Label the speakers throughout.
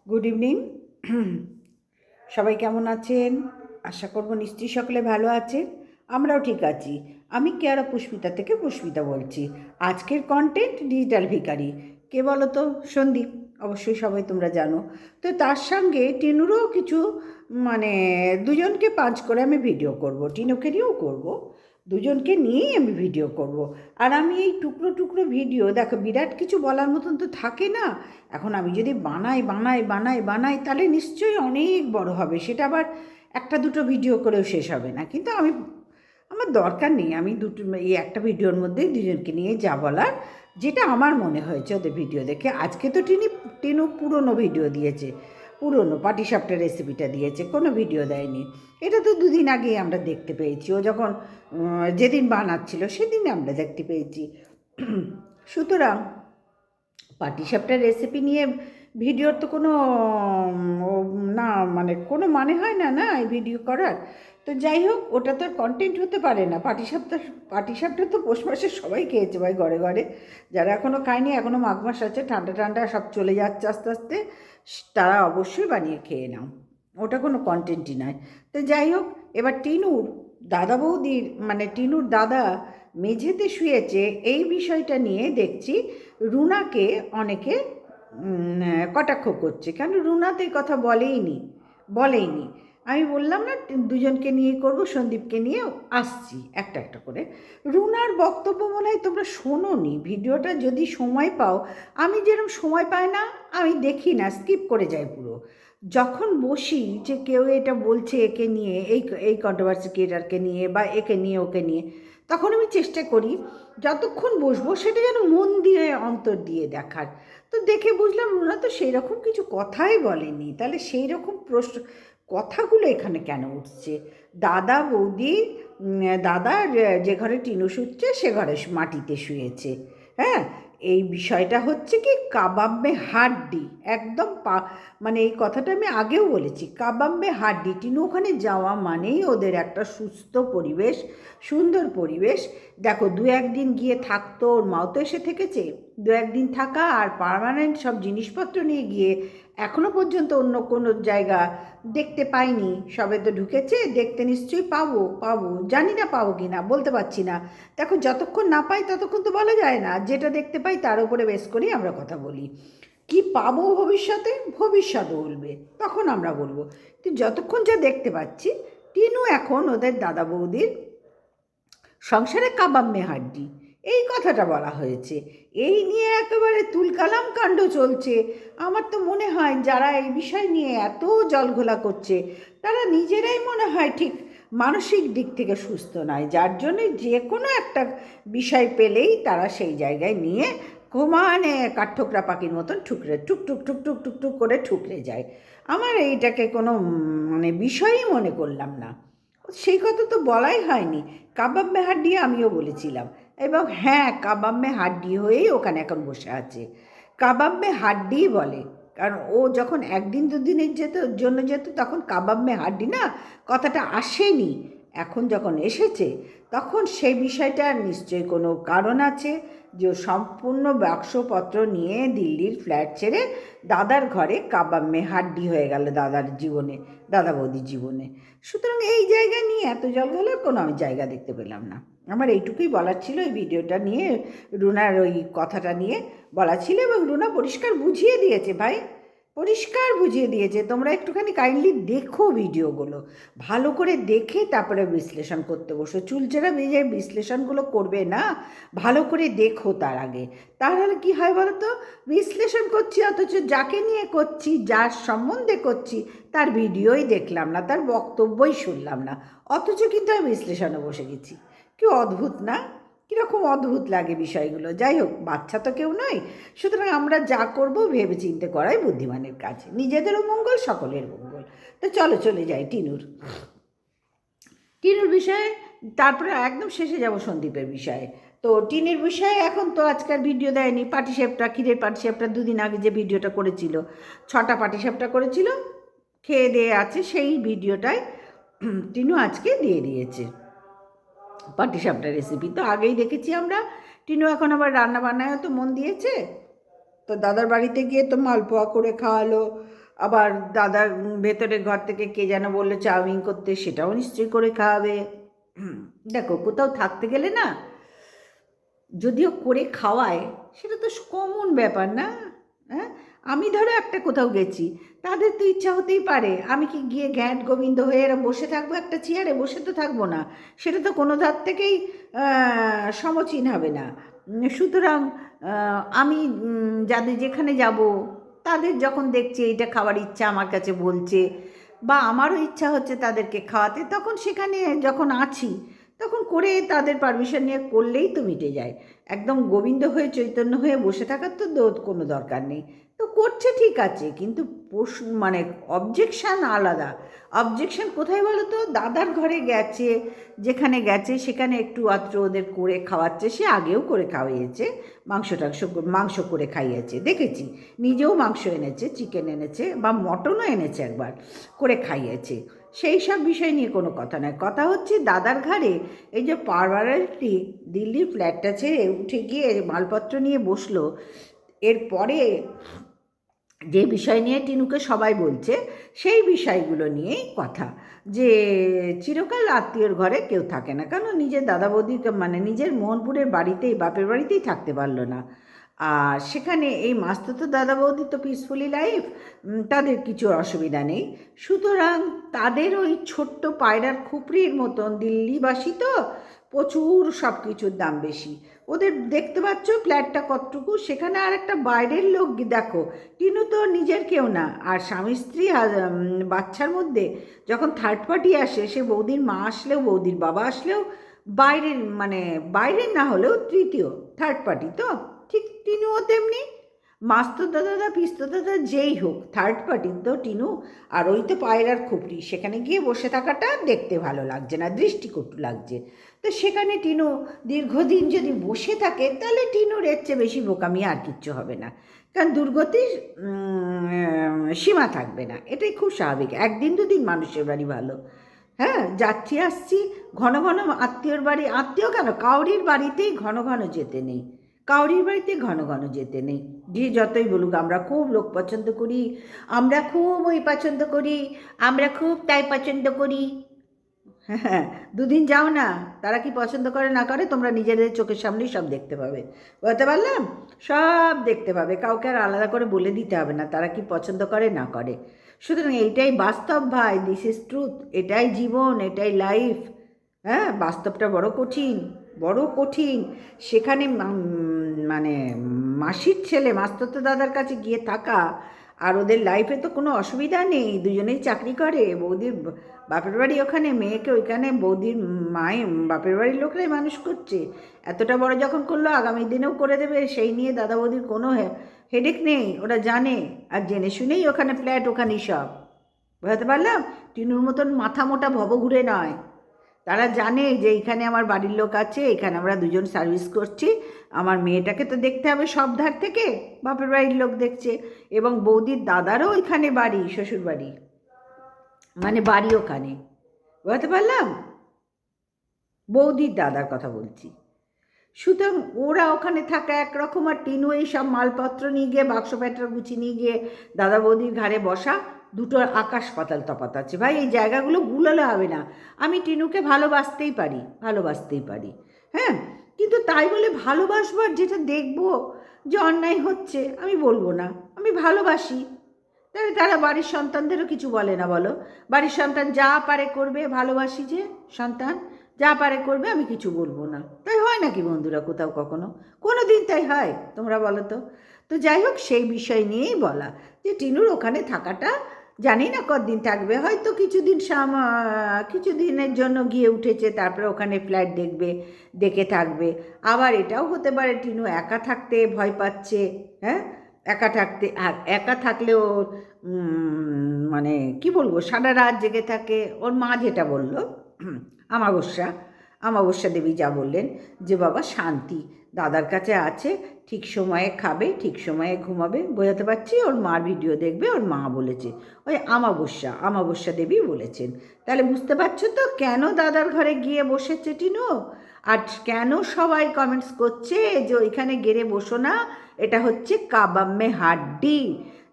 Speaker 1: Good evening. সবাই কেমন আছেন? আশা করব নিশ্চয়ই সকলে ভালো আছেন। আমরাও ঠিক আছি। আমি কেয়ারা পুষ্পিতা থেকে পুষ্পিতা বলছি। আজকের কন্টেন্ট ডিজিটাল ভিখারি। কে বলো তো? সন্দীপ। অবশ্যই সবাই তোমরা জানো। তো তার সঙ্গে টিনুরও কিছু মানে দুজনকে পাঁচ করে আমি ভিডিও করব, টিনুকে নিয়েও করব, দুজনকে নিয়েই আমি ভিডিও করব। আর আমি এই টুকরো টুকরো ভিডিও দেখো, বিরাট কিছু বলার মতন তো থাকে না। এখন আমি যদি বানাই বানাই বানাই বানাই তাহলে নিশ্চয়ই অনেক বড় হবে, সেটা আবার একটা দুটো ভিডিও করেও শেষ হবে না। কিন্তু আমার দরকার নেই, আমি দুটো এই একটা ভিডিওর মধ্যেই দুজনকে নিয়ে যা বলার, যেটা আমার মনে হয়েছে ওদের ভিডিও দেখে। আজকে তো টিনু পুরনো ভিডিও দিয়েছে, পুরনো পাটিসাপটার রেসিপিটা দিয়েছে, কোনো ভিডিও দেয়নি। এটা তো দুদিন আগেই আমরা দেখতে পেয়েছি, ও যখন যেদিন বানাচ্ছিল সেদিন আমরা দেখতে পেয়েছি। সুতরাং পাটিসাপটার রেসিপি নিয়ে ভিডিওর তো কোনো না, মানে কোনো মানে হয় না না এই ভিডিও করার। তো যাই হোক, ওটা তো আর কন্টেন্ট হতে পারে না। পাটিসাপটা তো পৌষ মাসে সবাই খেয়েছে ভাই, ঘরে ঘরে। যারা এখনও খায়নি, এখনও মাঘ মাস আছে, ঠান্ডা ঠান্ডা সব চলে যাচ্ছে আস্তে আস্তে, তারা অবশ্যই বানিয়ে খেয়ে নাও। ওটা কোনো কন্টেন্টই নয়। তো যাই হোক, এবার টিনুর দাদা বৌদির মানে টিনুর দাদা মেঝেতে শুয়েছে এই বিষয়টা নিয়ে দেখছি রুনাকে অনেকে কটাক্ষ করছে। কেন রুনা তো এই কথা বলেইনি। আমি বললাম না দুজনকে নিয়ে করব, সন্দীপকে নিয়ে আসছি একটা একটা করে। রুনার বক্তব্য মনে হয় তোমরা শোনোনি ভিডিওটা, যদি সময় পাও। আমি যেরকম সময় পাই না, আমি দেখি না, স্কিপ করে যাই পুরো। যখন বসি যে কেউ এটা বলছে একে নিয়ে, এই কন্ট্রোভার্সি ক্রিয়েটারকে নিয়ে বা একে নিয়ে ওকে নিয়ে, তখন আমি চেষ্টা করি যতক্ষণ বসবো সেটা যেন মন দিয়ে অন্তর দিয়ে দেখার। তো দেখে বুঝলাম রুনা তো সেই রকম কিছু কথাই বলেনি, তাহলে সেই রকম প্রশ্ন কথাগুলো এখানে কেন উঠছে? দাদা বৌদি, দাদা যে ঘরে টিনু শুচ্ছে সে ঘরে মাটিতে শুয়েছে। হ্যাঁ, এই বিষয়টা হচ্ছে কি কাবাব মে হাড্ডি, একদম মানে এই কথাটা আমি আগেও বলেছি, কাবাব মে হাড্ডি। টিনু ওখানে যাওয়া মানেই ওদের একটা সুস্থ পরিবেশ, সুন্দর পরিবেশ। দেখো, দু একদিন গিয়ে থাকতো, ওর মাও তো এসে থেকেছে, দু একদিন থাকা আর পার্মানেন্ট সব জিনিসপত্র নিয়ে গিয়ে এখনো পর্যন্ত অন্য কোনো জায়গা দেখতে পাইনি। সবে তো ঢুকেছে, দেখতে নিশ্চয়ই পাবো, জানি না পাবো কি না, বলতে পারছি না। দেখো, যতক্ষণ না পাই ততক্ষণ তো বলা যায় না, যেটা দেখতে পাই তার উপরে বেস করেই আমরা কথা বলি। কি পাবো ভবিষ্যৎ বলবে, তখন আমরা বলবো। কিন্তু যতক্ষণ যা দেখতে পাচ্ছি, টিনু এখন ওদের দাদা বৌদির সংসারে কাবাব মে হাড্ডি, এই কথাটা বলা হয়েছে। এই নিয়ে একেবারে তুলকালাম কাণ্ড চলছে। আমার তো মনে হয় যারা এই বিষয় নিয়ে এত জলঘোলা করছে, তারা নিজেরাই মনে হয় ঠিক মানসিক দিক থেকে সুস্থ নয়, যার জন্যে যে কোনো একটা বিষয় পেলেই তারা সেই জায়গায় নিয়ে মানে কাঠঠোকরা পাখির মতন টুক করে ঠুকরে যায়। আমার এইটাকে কোনো মানে বিষয়ই মনে করলাম না। সেই কথা তো বলাই হয়নি। কাবাব মে হাড্ডি আমিও বলেছিলাম, এবং হ্যাঁ, কাবাব মে হাড্ডি হয়েই ওখানে এখন বসে আছে। কাবাব মে হাড্ডি বলে, কারণ ও যখন একদিন দুদিনের জন্য যেত তখন কাবাব মে হাড্ডি না কথাটা আসেনি। এখন যখন এসেছে তখন সেই বিষয়টার নিশ্চয়ই কোনো কারণ আছে, যে সম্পূর্ণ বাক্সপত্র নিয়ে দিল্লির ফ্ল্যাট ছেড়ে দাদার ঘরে কাবাব মে হাড্ডি হয়ে গেল দাদার জীবনে, দাদা বৌদির জীবনে। সুতরাং এই জায়গা নিয়ে এত জলঘোলার কোনো আমি জায়গা দেখতে পেলাম না। আমার এইটুকুই বলার ছিল এই ভিডিওটা নিয়ে, রুনার ওই কথাটা নিয়ে বলা ছিল, এবং রুনা পরিষ্কার বুঝিয়ে দিয়েছে ভাই, পরিষ্কার বুঝিয়ে দিয়েছে। তোমরা একটুখানি কাইন্ডলি দেখো ভিডিওগুলো, ভালো করে দেখে তারপরে বিশ্লেষণ করতে বসো। চুলচেরা বেজে বিশ্লেষণগুলো করবে না, ভালো করে দেখো তার আগে। তাহলে কি হয় বলো তো? বিশ্লেষণ করছি অথচ যাকে নিয়ে করছি, যার সম্বন্ধে করছি, তার ভিডিওই দেখলাম না, তার বক্তব্যই শুনলাম না, অথচ কিন্তু আমি বিশ্লেষণে বসে গেছি। কি অদ্ভুত না? কীরকম অদ্ভুত লাগে বিষয়গুলো। যাই হোক, বাচ্চা তো কেউ নয়, সুতরাং আমরা যা করব ভেবে চিন্তে করাই বুদ্ধিমানের কাজ, নিজেদেরও মঙ্গল সকলের মঙ্গল। তো চলো চলে যাই টিনুর বিষয়ে, তারপরে একদম শেষে যাব সন্দীপের বিষয়ে। তো টিনের বিষয়ে এখন তো আজকাল ভিডিও দেয়নি, পাটিসাপটা, ক্ষীরের পাটিসাপটা দুদিন আগে যে ভিডিওটা করেছিল, 6টা পাটিসাপটা করেছিল, খেয়ে দিয়ে আছে, সেই ভিডিওটাই টিনু আজকে দিয়ে দিয়েছে। পাটিসাপটা রেসিপি তো আগেই দেখেছি আমরা। টিনু এখন আবার রান্না বান্নায়ও তো মন দিয়েছে। তো দাদার বাড়িতে গিয়ে তো মালপোয়া করে খাওয়ালো, আবার দাদার ভেতরে ঘর থেকে কে যেন বললো চাউমিন করতে, সেটাও নিশ্চয়ই করে খাওয়াবে। দেখো কোথাও থাকতে গেলে না, যদিও করে খাওয়ায়, সেটা তো কমন ব্যাপার না? হ্যাঁ, আমি ধরো একটা কোথাও গেছি, তাদের তো ইচ্ছা হতেই পারে, আমি কি গিয়ে ঘ্যাট গোবিন্দ হয়ে এরা বসে থাকবো একটা চেয়ারে? বসে তো থাকবো না, সেটা তো কোনো ধার থেকেই সমচীন হবে না। সুতরাং আমি যাদের যেখানে যাব, তাদের যখন দেখছি এইটা খাওয়ার ইচ্ছা আমার কাছে বলছে, বা আমারও ইচ্ছা হচ্ছে তাদেরকে খাওয়াতে, তখন সেখানে যখন আছি তখন করে তাদের পারমিশন নিয়ে করলেই তো মিটে যায়। একদম গোবিন্দ হয়ে চৈতন্য হয়ে বসে থাকার তো কোনো দরকার নেই। তো করছে ঠিক আছে, কিন্তু মানে অবজেকশান আলাদা। অবজেকশান কোথায় বলো তো? দাদার ঘরে গেছে, যেখানে গেছে সেখানে একটু আত্র ওদের করে খাওয়াচ্ছে, সে আগেও করে খাওয়িয়েছে, মাংস করে খাইয়েছে দেখেছি, নিজেও মাংস এনেছে, চিকেন এনেছে বা মটনও এনেছে, একবার করে খাইয়েছে। সেই সব বিষয় নিয়ে কোনো কথা নয়, কথা হচ্ছে দাদার ঘরে এই যে পারমানেন্টলি দিল্লির ফ্ল্যাটটা ছেড়ে উঠে গিয়ে মালপত্র নিয়ে বসলো। এরপরে যে বিষয় নিয়ে টিনুকে সবাই বলছে, সেই বিষয়গুলো নিয়েই কথা, যে চিরকাল আত্মীয়র ঘরে কেউ থাকে না, কারণ নিজের দাদা বৌদিকে মানে নিজের মোহনপুরের বাড়িতেই, বাপের বাড়িতেই থাকতে পারলো না। আর সেখানে এই মাস্তুতো দাদা বৌদি তো পিসফুলি লাইফ, তাদের কিছু অসুবিধা নেই। সুতরাং তাদের ওই ছোট্ট পায়রার খুপড়ির মতন, দিল্লিবাসী তো প্রচুর সব কিছুর দাম বেশি। ওদের দেখতে পাচ্ছ ফ্ল্যাটটা কতটুকু, সেখানে আর একটা বাইরের লোক দেখো, টিনু তো নিজের কেউ না, আর স্বামী স্ত্রী আর বাচ্চার মধ্যে যখন থার্ড পার্টি আসে, সে বৌদির মা আসলেও, বৌদির বাবা আসলেও বাইরের, মানে বাইরের না হলেও তৃতীয় থার্ড পার্টি তো, ঠিক টিনুও তেমনি। মাস্তো দাদা পিস্তো দাদা যেই হোক, থার্ড পার্টি তো টিনু। আর ওই তো পায়রার খুপড়ি, সেখানে গিয়ে বসে থাকাটা দেখতে ভালো লাগছে না, দৃষ্টিকটু লাগছে। তো সেখানে টিনু দীর্ঘদিন যদি বসে থাকে, তাহলে টিনুর এর চেয়ে বেশি বোকামি আর কিচ্ছু হবে না, কারণ দুর্গতির সীমা থাকবে না, এটাই খুব স্বাভাবিক। একদিন দুদিন মানুষের বাড়ি ভালো, হ্যাঁ যাচ্ছি আসছি, ঘন ঘন আত্মীয়র বাড়ি, আত্মীয় কেন, কাউরির বাড়িতেই ঘন ঘন যেতে নেই, কাউরির বাড়িতে ঘন ঘন যেতে নেই। যে যতই বলুক আমরা খুব লোক পছন্দ করি, আমরা খুব ওই পছন্দ করি, আমরা খুব তাই পছন্দ করি, হ্যাঁ, দুদিন যাও না, তারা কি পছন্দ করে না করে তোমরা নিজেদের চোখের সামনেই সব দেখতে পাবে। বলতে পারলাম? সব দেখতে পাবে, কাউকে আর আলাদা করে বলে দিতে হবে না তারা কি পছন্দ করে না করে। সুতরাং এইটাই বাস্তব ভাই, দিস ইজ ট্রুথ, এটাই জীবন, এটাই লাইফ। হ্যাঁ, বাস্তবটা বড় কঠিন, বড় কঠিন। সেখানে মানে মাসির ছেলে মাস্ততো দাদার কাছে গিয়ে থাকা, আর ওদের লাইফে তো কোনো অসুবিধা নেই, দুজনেই চাকরি করে, বৌদির বাপের বাড়ি ওখানে, মেয়েকে ওইখানে বৌদির মায়ে বাপের বাড়ির লোকরাই মানুষ করছে, এতটা বড় যখন করলো আগামী দিনেও করে দেবে, সেই নিয়ে দাদা বৌদির কোনো হেডেক নেই, ওরা জানে। আর জেনে শুনেই ওখানে ফ্ল্যাট, ওখানেই সব। বুঝতে পারলাম? টিনুর মতন মাথা মোটা ভবঘুরে নয়, তারা জানে যে এইখানে আমার বাড়ির লোক আছে, এখানে আমরা দুজন সার্ভিস করছি, আমার মেয়েটাকে তো দেখতে হবে সব ধার থেকে, বাপের বাড়ির লোক দেখছে। এবং বৌদির দাদারও ওইখানে বাড়ি, শ্বশুর বাড়ি, মানে বাড়ি ওখানে। বুঝতে পারলাম? বৌদির দাদার কথা বলছি। সুতরাং ওরা ওখানে থাকা একরকম, আর টিনু এই সব মালপত্র নিয়ে গিয়ে, বাক্স প্যাটার গুছিয়ে নিয়ে গিয়ে দাদা বৌদির ঘাড়ে বসা, দুটোর আকাশ পাতাল তফাৎ আছে ভাই, এই জায়গাগুলো গুলোলে হবে না। আমি টিনুকে ভালোবাসতেই পারি, ভালোবাসতেই পারি, হ্যাঁ, কিন্তু তাই বলে ভালোবাসবার যেটা দেখবো যে অন্যায় হচ্ছে, আমি বলবো না, আমি ভালোবাসি। তাহলে তারা বাড়ির সন্তানদেরও কিছু বলে না বলো? বাড়ির সন্তান যা পারে করবে, ভালোবাসি যে সন্তান যা পারে করবে, আমি কিছু বলবো না। তাই হয় নাকি বন্ধুরা কোথাও কখনো? কোনো দিন তাই হয় তোমরা বলো তো? তো যাই হোক, সেই বিষয় নিয়েই বলা, যে টিনুর ওখানে থাকাটা, জানি না কতদিন থাকবে, হয়তো কিছুদিন কিছুদিনের জন্য গিয়ে উঠেছে, তারপরে ওখানে ফ্ল্যাট দেখবে, দেখে থাকবে। আবার এটাও হতে পারে টিনু একা থাকতে ভয় পাচ্ছে, হ্যাঁ, একা থাকতে, আর একা থাকলেও মানে কি বলবো, সারা রাত জেগে থাকে। ওর মা যেটা বললো, আমাবস্যা আমাবস্যা দেবী যা বললেন, যে বাবা শান্তি দাদার কাছে আছে, ঠিক সময়ে খাবে, ঠিক সময়ে ঘুমাবে। বোঝাতে পারছি? ওর মার ভিডিও দেখবে, ওর মা বলেছে, ওই আমাবস্যা দেবী বলেছেন। তাহলে বুঝতে পারছো তো কেন দাদার ঘরে গিয়ে বসেছে টিনু, আর কেন সবাই কমেন্টস করছে যে ওইখানে গেড়ে বসো না, এটা হচ্ছে কাবাম্মে হাড্ডি,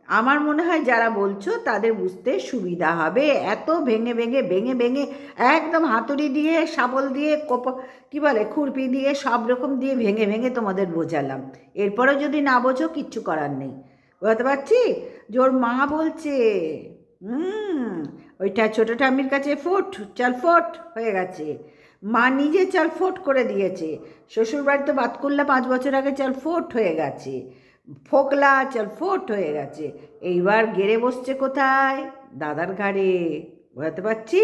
Speaker 1: আমার মনে হয় যারা বলছো তাদের বুঝতে সুবিধা হবে। এত ভেঙে ভেঙে ভেঙে ভেঙে একদম হাতুড়ি দিয়ে, শাবল দিয়ে, কী বলে, খুরপি দিয়ে, সব রকম দিয়ে ভেঙে ভেঙে তোমাদের বোঝালাম। এরপরেও যদি না বোঝো, কিচ্ছু করার নেই। বুঝতে পারছি। জোর মা বলছে, ওইটা ছোটো ঠাম্মির কাছে ফোট, চল ফোট হয়ে গেছে। মা নিজে চাল ফোট করে দিয়েছে। শ্বশুরবাড়িতে বাতকুল্লা 5 বছর আগে চাল ফোট হয়ে গেছে। ফোকলা চাল ফোট হয়ে গেছে। এইবার গেড়ে বসছে কোথায়? দাদার ঘাড়ে। বুঝতে পারছি।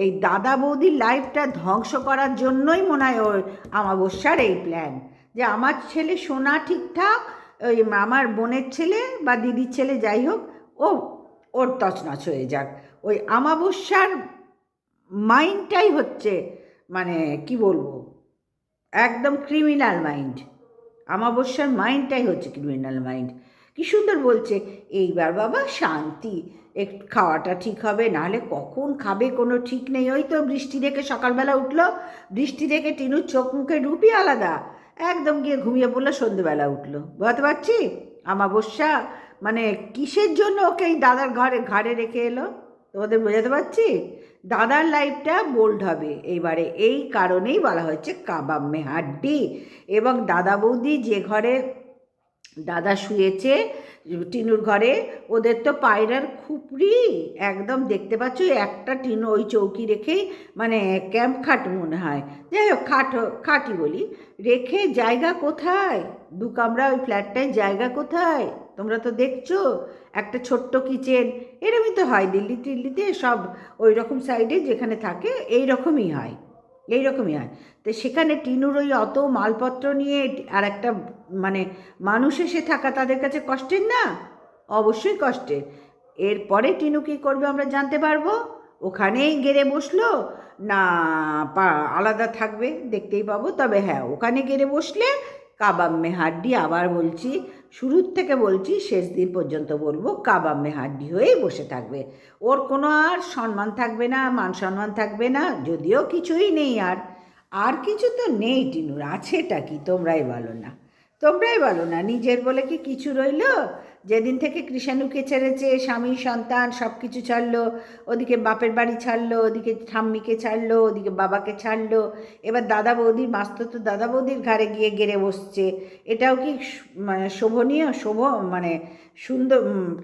Speaker 1: এই দাদা বৌদির লাইফটা ধ্বংস করার জন্যই মনে হয় ওর আমাবস্যার এই প্ল্যান, যে আমার ছেলে সোনা ঠিকঠাক, ওই আমার বোনের ছেলে বা দিদির ছেলে যাই হোক, ও ওর তছনছ হয়ে যাক। ওই আমাবস্যার মাইন্ডটাই হচ্ছে, মানে কি বলবো, একদম ক্রিমিনাল মাইন্ড। আমাবস্যার মাইন্ডটাই হচ্ছে ক্রিমিনাল মাইন্ড। কি সুন্দর বলছে, এইবার বাবা শান্তি, একটু খাওয়াটা ঠিক হবে, নাহলে কখন খাবে কোনো ঠিক নেই। ওই তো বৃষ্টি দেখে সকালবেলা উঠলো, বৃষ্টি দেখে টিনুর চোখ মুখে রূপই আলাদা, একদম গিয়ে ঘুমিয়ে পড়লো, সন্ধ্যেবেলা উঠলো। বুঝতে পারছি আমাবস্যা মানে কিসের জন্য ওকে এই দাদার ঘাড়ে রেখে এলো, তোমাদের বোঝাতে পারছি। দাদার লাইফটা বোল্ড হবে এইবারে, এই কারণেই বলা হচ্ছে কাবাব মে হাড্ডি। এবং দাদা বৌদি যে ঘরে দাদা শুয়েছে, টিনুর ঘরে, ওদের তো পায়রার খুপড়ি একদম দেখতে পাচ্ছ। একটা টিনু ওই চৌকি রেখেই, মানে ক্যাম্প খাট মনে হয়, যাই হোক খাটই বলি, রেখে জায়গা কোথায়? 2 কামরা ওই ফ্ল্যাটটায় জায়গা কোথায়? তোমরা তো দেখছো, একটা ছোট্ট কিচেন। এরকমই তো হয় দিল্লিতে সব, ওই রকম সাইডে যেখানে থাকে এই রকমই হয়, এইরকমই হয়। তো সেখানে টিনুর ওই অত মালপত্র নিয়ে আর একটা মানে মানুষ এসে থাকা তাদের কাছে কষ্টের না? অবশ্যই কষ্টের। এরপরে টিনু কী করবে আমরা জানতে পারবো। ওখানেই গেড়ে বসলো না আলাদা থাকবে দেখতেই পাবো। তবে হ্যাঁ, ওখানে গেড়ে বসলে কাবাব মে হাড্ডি, আবার বলছি, শুরুর থেকে বলছি, শেষ দিন পর্যন্ত বলবো, কাবাব মে হাড্ডি হয়েই বসে থাকবে। ওর কোনো আর সম্মান থাকবে না, মান সম্মান থাকবে না, যদিও কিছুই নেই। আর কিছু তো নেই টিনুর, আছেটা কি তোমরাই বলো না, তোমরাই বলো না। নিজের বলে কি কিছু রইল? যেদিন থেকে কৃষাণুকে ছেড়েছে, স্বামী সন্তান সব কিছু ছাড়লো, ওদিকে বাপের বাড়ি ছাড়লো, ওদিকে ঠাম্মিকে ছাড়লো, ওদিকে বাবাকে ছাড়লো, এবার দাদা বৌদির মাস্ততো দাদা বৌদির ঘাড়ে গিয়ে গেড়ে বসছে। এটাও কি মানে শোভনীয়? মানে সুন্দর,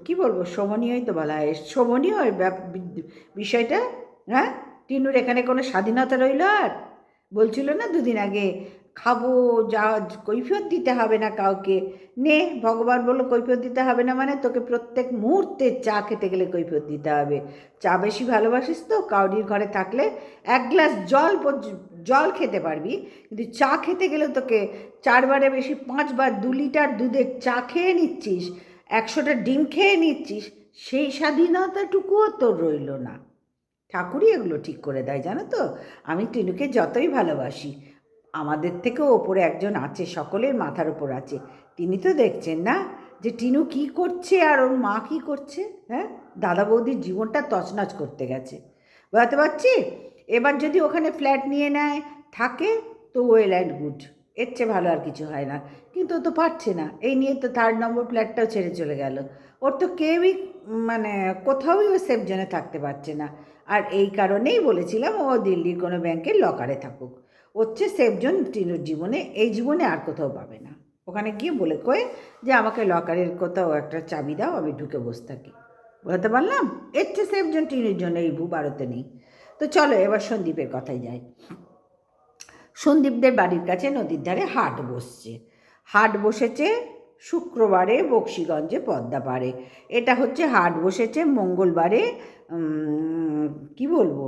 Speaker 1: কি বলবো, শোভনীয়ই তো বলা হয়, শোভনীয় বিষয়টা? হ্যাঁ, টিনুর এখানে কোনো স্বাধীনতা রইল? আর বলছিল না 2 দিন আগে, খাবো, যা কৈফিয়ত দিতে হবে না কাউকে। নে, ভগবান বললো কৈফিয়ত দিতে হবে না, মানে তোকে প্রত্যেক মুহূর্তে চা খেতে গেলে কৈফিয়ত দিতে হবে। চা বেশি ভালোবাসিস তো, কাউরির ঘরে থাকলে 1 গ্লাস জল খেতে পারবি, কিন্তু চা খেতে গেলে তোকে 4 বারে বেশি 5 বার 2 লিটার দুধের চা খেয়ে নিচ্ছিস, 100টা ডিম খেয়ে নিচ্ছিস, সেই স্বাধীনতাটুকুও তোর রইল না। ঠাকুরই এগুলো ঠিক করে দেয়, জানো তো। আমি টিনুকে যতই ভালোবাসি, আমাদের থেকেও ওপরে একজন আছে, সকলের মাথার ওপর আছে। তিনি তো দেখছেন না যে টিনু কি করছে আর ওর মা কি করছে। হ্যাঁ, দাদা বৌদির জীবনটা তছনছ করতে গেছে। বুঝতে পারছি। এবার যদি ওখানে ফ্ল্যাট নিয়ে নেয়, থাকে, তো ওয়েল অ্যান্ড গুড, এর চেয়ে ভালো আর কিছু হয় না। কিন্তু ও তো পারছে না, এই নিয়ে তো 3 নম্বর ফ্ল্যাটটাও ছেড়ে চলে গেল। ওর তো কেউই মানে কোথাওই ও সেফ জোনে থাকতে পারছে না। আর এই কারণেই বলেছিলাম ও দিল্লির কোনো ব্যাংকের লকারে থাকুক, হচ্ছে সেফ জোন টিনুর জীবনে, এই জীবনে আর কোথাও পাবে না। ওখানে গিয়ে বলে কয়ে যে আমাকে লকারের কোথাও একটা চাবি দাও, আমি ঢুকে বসে থাকি। বলতে পারলাম, এর চেয়ে সেফ জোন টিনুর জন্য এই ভারতে নেই। তো চলো এবার সন্দীপের কথায় যাই। সন্দীপদের বাড়ির কাছে নদীর ধারে হাট বসছে। হাট বসেছে শুক্রবারে বক্সিগঞ্জে পদ্মাপাড়ে। এটা হচ্ছে হাট বসেছে মঙ্গলবারে, কি বলবো,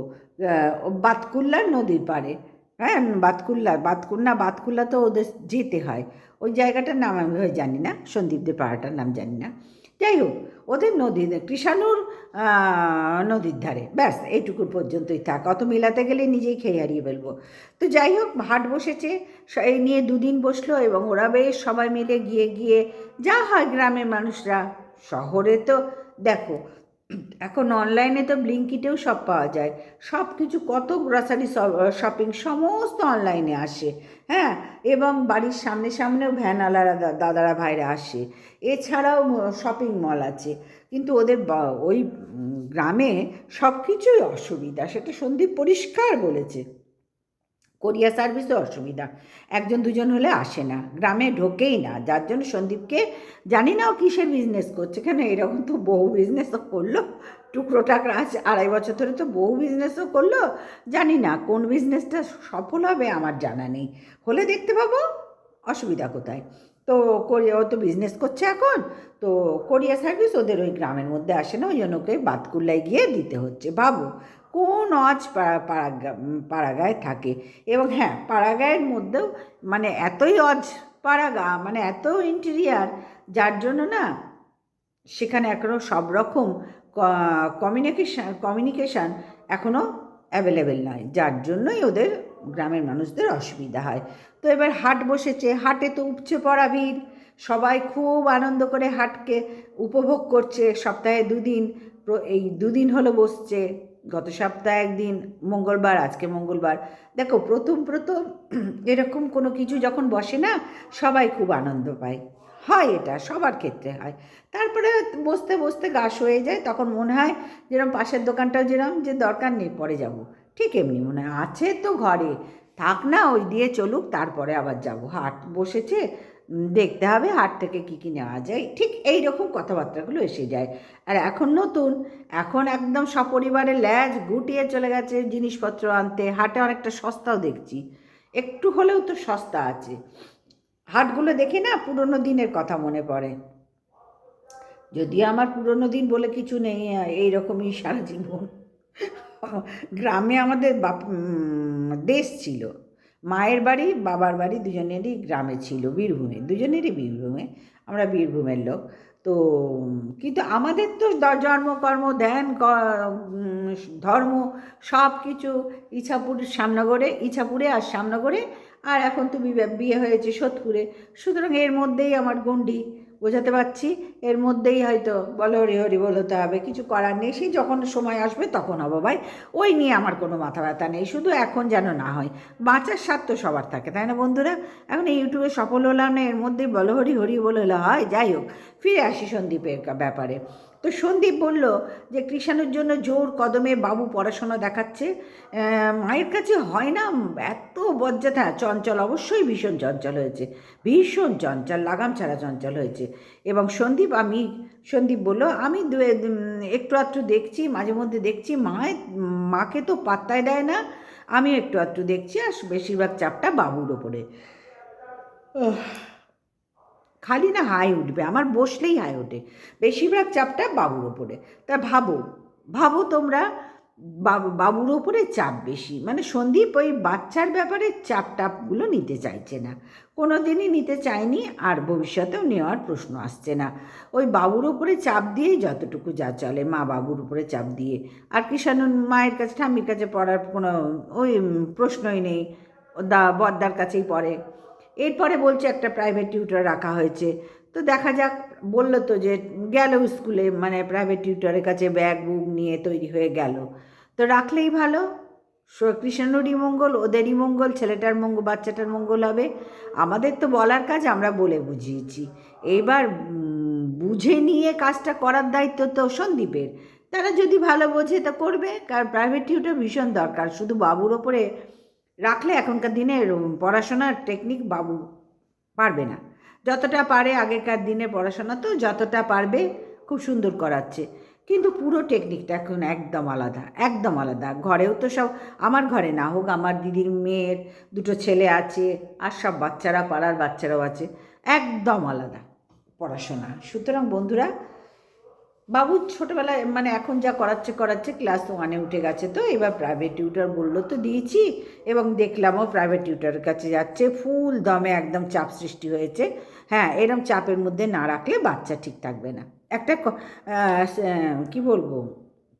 Speaker 1: বাতকুল্লার নদীর পাড়ে। হ্যাঁ, বাতকুল্লা তো ওদের যেতে হয়, ওই জায়গাটার নাম আমি জানি না, সন্দীপদের পাড়াটার নাম জানি না। যাই হোক, ওদের কৃষাণুর নদীর ধারে, ব্যাস এইটুকুর পর্যন্তই থাক, অত মেলাতে গেলে নিজেই খেয়ে হারিয়ে ফেলবো। তো যাই হোক, হাট বসেছে, এই নিয়ে 2 দিন বসলো, এবং ওরা বেশ সবাই মিলে গিয়ে যা হয় গ্রামের মানুষরা, শহরে তো দেখো এখন অনলাইনে তো ব্লিঙ্কিটেও সব পাওয়া যায়, সব কিছু, কত গ্রসারি শপিং সমস্ত অনলাইনে আসে। হ্যাঁ, এবং বাড়ির সামনে সামনেও ভ্যানওয়ালারা দাদারা ভাইরা আসে। এছাড়াও শপিং মল আছে, কিন্তু ওদের ওই গ্রামে সব কিছুই অসুবিধা, সেটা সন্দীপ পরিষ্কার বলেছে। কোরিয়ার সার্ভিসে অসুবিধা, একজন দুজন হলে আসে না, গ্রামে ঢোকেই না, যার জন্য সন্দীপকে, জানি না ও কিসের বিজনেস করছে, কেন এরকম তো বহু বিজনেসও করলো, টুকরো টাকরা আছে, 2.5 বছর ধরে তো বহু বিজনেসও করলো, জানি না কোন বিজনেসটা সফল হবে, আমার জানা নেই, হলে দেখতে পাবো, অসুবিধা কোথায়। তো কোরিয়া, ও তো বিজনেস করছে এখন, তো কোরিয়া সার্ভিস ওদের ওই গ্রামের মধ্যে আসে না, ওই জন্য ওকে বাতকুল্লায় গিয়ে দিতে হচ্ছে। ভাবো কোন অজ পাড়াগায় থাকে। এবং হ্যাঁ, পাড়াগাঁয়ের মধ্যেও মানে এতই অজ পাড়াগা, মানে এত ইন্টেরিয়ার, যার জন্য না সেখানে এখনও সব রকম কমিউনিকেশান এখনও অ্যাভেলেবেল নয়, যার জন্যই ওদের গ্রামের মানুষদের অসুবিধা হয়। তো এবার হাট বসেছে, হাটে তো উপচে পড়া ভিড়, সবাই খুব আনন্দ করে হাটকে উপভোগ করছে। সপ্তাহে 2 দিন, এই 2 দিন হলো বসছে, গত সপ্তাহে 1 দিন মঙ্গলবার, আজকে মঙ্গলবার। দেখো প্রথম প্রথম এরকম কোনো কিছু যখন বসে না, সবাই খুব আনন্দ পায়, হয় এটা সবার ক্ষেত্রে হয়। তারপরে বসতে বসতে গাছ হয়ে যায়, তখন মনে হয় যেরকম পাশের দোকানটাও যেরকম যে দরকার নেই পরে যাব, ঠিক এমনি মনে হয় আছে তো ঘরে, থাক না ওই দিয়ে চলুক, তারপরে আবার যাব, হাট বসেছে, দেখতে হবে হাট থেকে কী কী নেওয়া যায়, ঠিক এই রকম কথাবার্তাগুলো এসে যায়। আর এখন নতুন, এখন একদম সপরিবারে ল্যাজ গুটিয়ে চলে গেছে জিনিসপত্র আনতে, হাটে অনেকটা সস্তাও দেখছি, একটু হলেও তো সস্তা আছে। হাটগুলো দেখে না পুরনো দিনের কথা মনে পড়ে, যদিও আমার পুরনো দিন বলে কিছু নেই, এইরকমই সারা জীবন। গ্রামে আমাদের দেশ ছিল, মায়ের বাড়ি বাবার বাড়ি দুজনেরই গ্রামে ছিল, বীরভূমে, দুজনেরই বীরভূমে, আমরা বীরভূমের লোক। তো কিন্তু আমাদের তো জন্মকর্ম ধ্যান ধর্ম সব কিছু ইছাপুরের সামনগরে, ইছাপুরে আর সামনগরে, আর এখন তো বিয়ে হয়েছে সোদপুরে, সুতরাং এর মধ্যেই আমার গণ্ডি, বোঝাতে পারছি, এর মধ্যেই হয়তো বলো হরি হরি বলতে হবে, কিছু করার নেই, সেই যখন সময় আসবে তখন হবো ভাই, ওই নিয়ে আমার কোনো মাথা ব্যথা নেই, শুধু এখন যেন না হয়। বাঁচার স্বাদ তো সবার থাকে, তাই না বন্ধুরা? এখন ইউটিউবে সফল হলাম না, এর মধ্যেই বলো হরি হরি বলে হয়। যাই হোক, ফিরে আসি সন্দীপের ব্যাপারে। তো সন্দীপ বলল যে কৃষাণুর জন্য জোর কদমে বাবু পড়াশোনা দেখাচ্ছে, মায়ের কাছে হয় না, এত বজ্জাথা চঞ্চল, অবশ্যই ভীষণ চঞ্চল হয়েছে, ভীষণ চঞ্চল, লাগাম ছাড়া চঞ্চল হয়েছে। এবং সন্দীপ বলল আমি একটু আধটু দেখছি, মাঝে মধ্যে দেখছি, মাকে তো পাত্তায় দেয় না, আমি একটু আধটু দেখছি, আর বেশিরভাগ চাপটা বাবুর ওপরে। খালি না হাই উঠবে, আমার বসলেই হাই ওঠে, বেশিরভাগ চাপটা বাবুর ওপরে। তা ভাবো, ভাবো তোমরা, বাবুর ওপরে চাপ বেশি, মানে সন্দীপ ওই বাচ্চার ব্যাপারে চাপগুলো নিতে চাইছে না, কোনো দিনই নিতে চায়নি, আর ভবিষ্যতেও নেওয়ার প্রশ্ন আসছে না। ওই বাবুর ওপরে চাপ দিয়েই যতটুকু যা চলে, মা বাবুর উপরে চাপ দিয়ে, আর কৃষাণু মায়ের কাছে ঠাম্মির কাছে পড়ার কোনো ওই প্রশ্নই নেই, বদ্দার কাছেই পড়ে। এরপরে বলছে একটা প্রাইভেট টিউটর রাখা হয়েছে, তো দেখা যাক, বললো তো যে গেল স্কুলে, মানে প্রাইভেট টিউটরের কাছে ব্যাগ বুক নিয়ে তৈরি হয়ে গেল, তো রাখলেই ভালো, কৃষ্ণেরই মঙ্গল, ওদেরই মঙ্গল, ছেলেটার মঙ্গল, বাচ্চাটার মঙ্গল হবে। আমাদের তো বলার কাজ, আমরা বলে বুঝিয়েছি, এইবার বুঝে নিয়ে কাজটা করার দায়িত্ব তো সন্দীপের, তারা যদি ভালো বোঝে তা করবে, কারণ প্রাইভেট টিউটর ভীষণ দরকার, শুধু বাবুর ওপরে রাখলে এখনকার দিনে পড়াশোনার টেকনিক বাবু পারবে না, যতটা পারে আগেকার দিনে পড়াশোনা তো যতটা পারবে খুব সুন্দর করাচ্ছে, কিন্তু পুরো টেকনিকটা এখন একদম আলাদা, একদম আলাদা। ঘরেও তো সব, আমার ঘরে না হোক, আমার দিদির মেয়ের 2টো ছেলে আছে, আর সব বাচ্চারা, পাড়ার বাচ্চারাও আছে, একদম আলাদা পড়াশোনা। সুতরাং বন্ধুরা, বাবু ছোটোবেলায় মানে এখন যা করাচ্ছে ক্লাস 1-এ উঠে গেছে, তো এবার প্রাইভেট টিউটর বললো তো দিয়েছি, এবং দেখলামও প্রাইভেট টিউটরের কাছে যাচ্ছে, ফুল দমে একদম চাপ সৃষ্টি হয়েছে। হ্যাঁ, এরম চাপের মধ্যে না রাখলে বাচ্চা ঠিক থাকবে না, একটা কি বলবো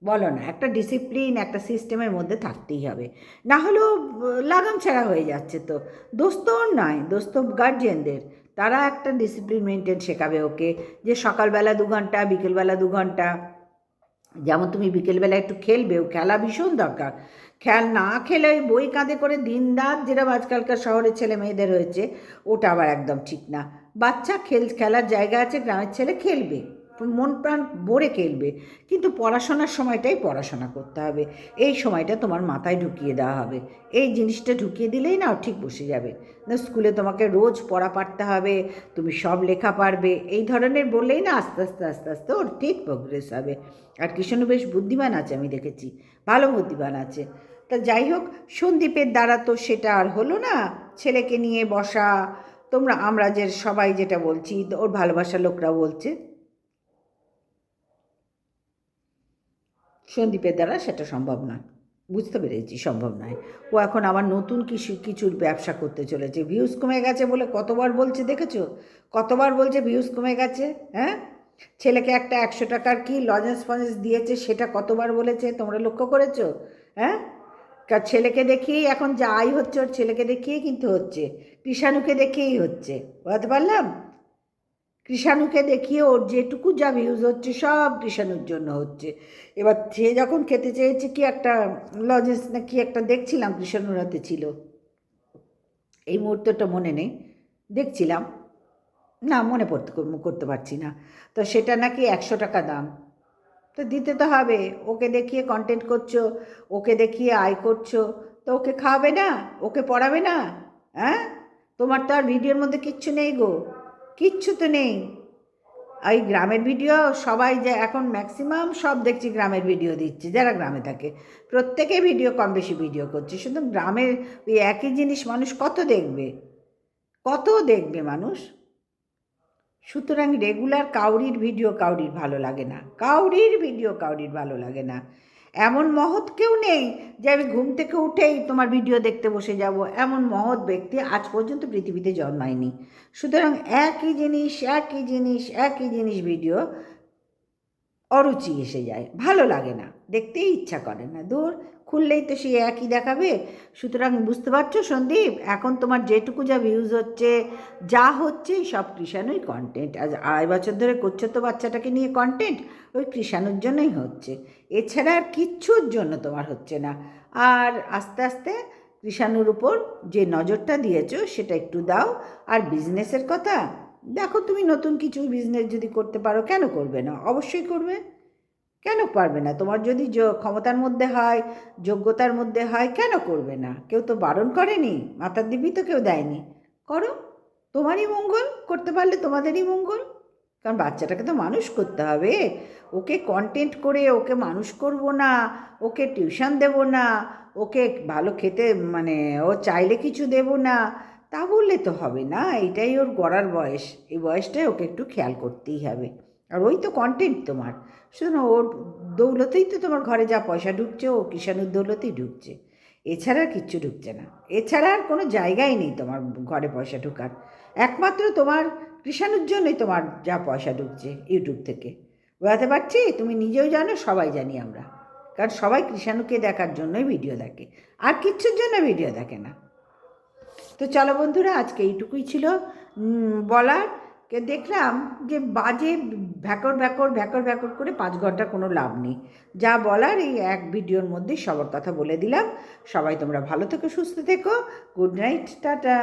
Speaker 1: বলো না, একটা ডিসিপ্লিন, একটা সিস্টেমের মধ্যে থাকতেই হবে, না হলেও লাগাম ছাড়া হয়ে যাচ্ছে। তো দোষ তো ওর নয়, দোষ তো গার্জিয়ানদের, তারা একটা ডিসিপ্লিন মেনটেন শেখাবে ওকে, যে সকালবেলা 2 ঘন্টা, বিকেলবেলা 2 ঘন্টা, যেমন তুমি বিকেলবেলা একটু খেলবে, ও খেলা ভীষণ দরকার। না খেলে ওই বই কাঁধে করে দিন রাত যেরকম আজকালকার শহরের ছেলে মেয়েদের হয়েছে, ওটা আবার একদম ঠিক না। বাচ্চা খেলার জায়গা আছে, গ্রামের ছেলে খেলবে, মন প্রাণ ভরে খেলবে, কিন্তু পড়াশোনার সময়টাই পড়াশোনা করতে হবে। এই সময়টা তোমার মাথায় ঢুকিয়ে দেওয়া হবে। এই জিনিসটা ঢুকিয়ে দিলেই না ও ঠিক বসে যাবে। না স্কুলে তোমাকে রোজ পড়া পারতে হবে, তুমি সব লেখা পারবে, এই ধরনের বললেই না আস্তে আস্তে আস্তে আস্তে ওর ঠিক প্রোগ্রেস হবে। আর কৃষ্ণ বেশ বুদ্ধিমান আছে, আমি দেখেছি, ভালো বুদ্ধিমান আছে। তা যাই হোক, সন্দীপের দ্বারা তো সেটা আর হলো না। ছেলেকে নিয়ে বসা, আমরা যে সবাই যেটা বলছি, ওর ভালোবাসার লোকরা বলছে, সন্দীপের দ্বারা সেটা সম্ভব নয়। বুঝতে পেরেছি সম্ভব নয়। ও এখন আবার নতুন কিছুর ব্যবসা করতে চলেছে। ভিউজ কমে গেছে বলে কতবার বলছে দেখেছো? কতবার বলছে ভিউজ কমে গেছে, হ্যাঁ? ছেলেকে একটা 100 টাকার কি লজেন্স ফজেন্স দিয়েছে, সেটা কতবার বলেছে, তোমরা লক্ষ্য করেছো? হ্যাঁ, ছেলেকে দেখিয়েই এখন যা আয় হচ্ছে, ওর ছেলেকে দেখিয়েই কিন্তু হচ্ছে, কৃষাণুকে দেখেই হচ্ছে। বুঝতে পারলাম? কৃষাণুকে দেখিয়ে ওর যেটুকু যা ভিউজ হচ্ছে সব কৃষাণুর জন্য হচ্ছে। এবার সে যখন খেতে চেয়েছে কি একটা লজেন্স না কি একটা দেখছিলাম, কৃষাণুর হাতে ছিল, এই মুহূর্তটা মনে নেই, দেখছিলাম, না মনে করতে পারছি না। তো সেটা নাকি 100 টাকা দাম। তো দিতে তো হবে, ওকে দেখিয়ে কন্টেন্ট করছো, ওকে দেখিয়ে আয় করছো, তো ওকে খাওয়াবে না, ওকে পড়াবে না? হ্যাঁ, তোমার তো আর ভিডিওর মধ্যে কিচ্ছু নেই গো, কিচ্ছু তো নেই। এই গ্রামের ভিডিও সবাই, যে এখন ম্যাক্সিমাম সব দেখছি গ্রামের ভিডিও দিচ্ছে, যারা গ্রামে থাকে প্রত্যেকে ভিডিও কম বেশি ভিডিও করছে। শুধু গ্রামের ওই একই জিনিস মানুষ কত দেখবে, কত দেখবে মানুষ? সুতরাং রেগুলার কাউরির ভিডিও কাউরির ভালো লাগে না, কাউরির ভিডিও কাউরির ভালো লাগে না। এমন মহৎ কেউ নেই যে আমি ঘুম থেকে উঠেই তোমার ভিডিও দেখতে বসে যাব, এমন মহৎ ব্যক্তি আজ পর্যন্ত পৃথিবীতে জন্মায়নি। সুতরাং একই জিনিস একই জিনিস একই জিনিস ভিডিও অরুচি এসে যায়, ভালো লাগে না, দেখতেই ইচ্ছা করে না, দূর, খুললেই তো সেই একই দেখাবে। সুতরাং বুঝতে পারছো সন্দীপ, এখন তোমার যেটুকু যা ভিউজ হচ্ছে, যা হচ্ছে, সব কৃষাণুই কন্টেন্ট। আজ 2.5 বছর ধরে করছো তো বাচ্চাটাকে নিয়ে কন্টেন্ট, ওই কৃষাণুর জন্যই হচ্ছে, এছাড়া আর কিচ্ছুর জন্য তোমার হচ্ছে না। আর আস্তে আস্তে কৃষাণুর উপর যে নজরটা দিয়েছো সেটা একটু দাও। আর বিজনেসের কথা দেখো, তুমি নতুন কিছু বিজনেস যদি করতে পারো, কেন করবে না? অবশ্যই করবে, কেন পারবে না? তোমার যদি ক্ষমতার মধ্যে হয়, যোগ্যতার মধ্যে হয়, কেন করবে না? কেউ তো বারণ করেনি, মাথার দিব্যি তো কেউ দেয়নি। করো, তোমারই মঙ্গল, করতে পারলে তোমাদেরই মঙ্গল। কারণ বাচ্চাটাকে তো মানুষ করতে হবে, ওকে কন্টেন্ট করে ওকে মানুষ করব না, ওকে টিউশন দেব না, ওকে ভালো খেতে মানে ও চাইলে কিছু দেব না, তা বললে তো হবে না। এটাই ওর গড়ার বয়স, এই বয়সটায় ওকে একটু খেয়াল করতেই হবে। আর ওই তো কন্টেন্ট তোমার, শুধু ওর দৌলতেই তো তোমার ঘরে যা পয়সা ঢুকছে, ও কিষাণুর দৌলতেই ঢুকছে, এছাড়া আর কিচ্ছু ঢুকছে না। এছাড়া আর কোনো জায়গাই নেই তোমার ঘরে পয়সা ঢোকার, একমাত্র তোমার কৃষাণুর জন্যই তোমার যা পয়সা ঢুকছে ইউটিউব থেকে। বোঝাতে পারছি? তুমি নিজেও জানো, সবাই জানি আমরা, কারণ সবাই কৃষাণুকে দেখার জন্যই ভিডিও দেখে, আর কিচ্ছুর জন্য ভিডিও দেখে না। তো চলো বন্ধুরা, আজকে এইটুকুই ছিল বলার। দেখলাম যে বাজে ভ্যাকর ভ্যাকর ভ্যাকর ভ্যাকর করে 5 ঘন্টা কোনো লাভ নেই। যা বলার এই এক ভিডিওর মধ্যেই সবার কথা বলে দিলাম। সবাই তোমরা ভালো থেকো, সুস্থ থেকো। Good night, tata.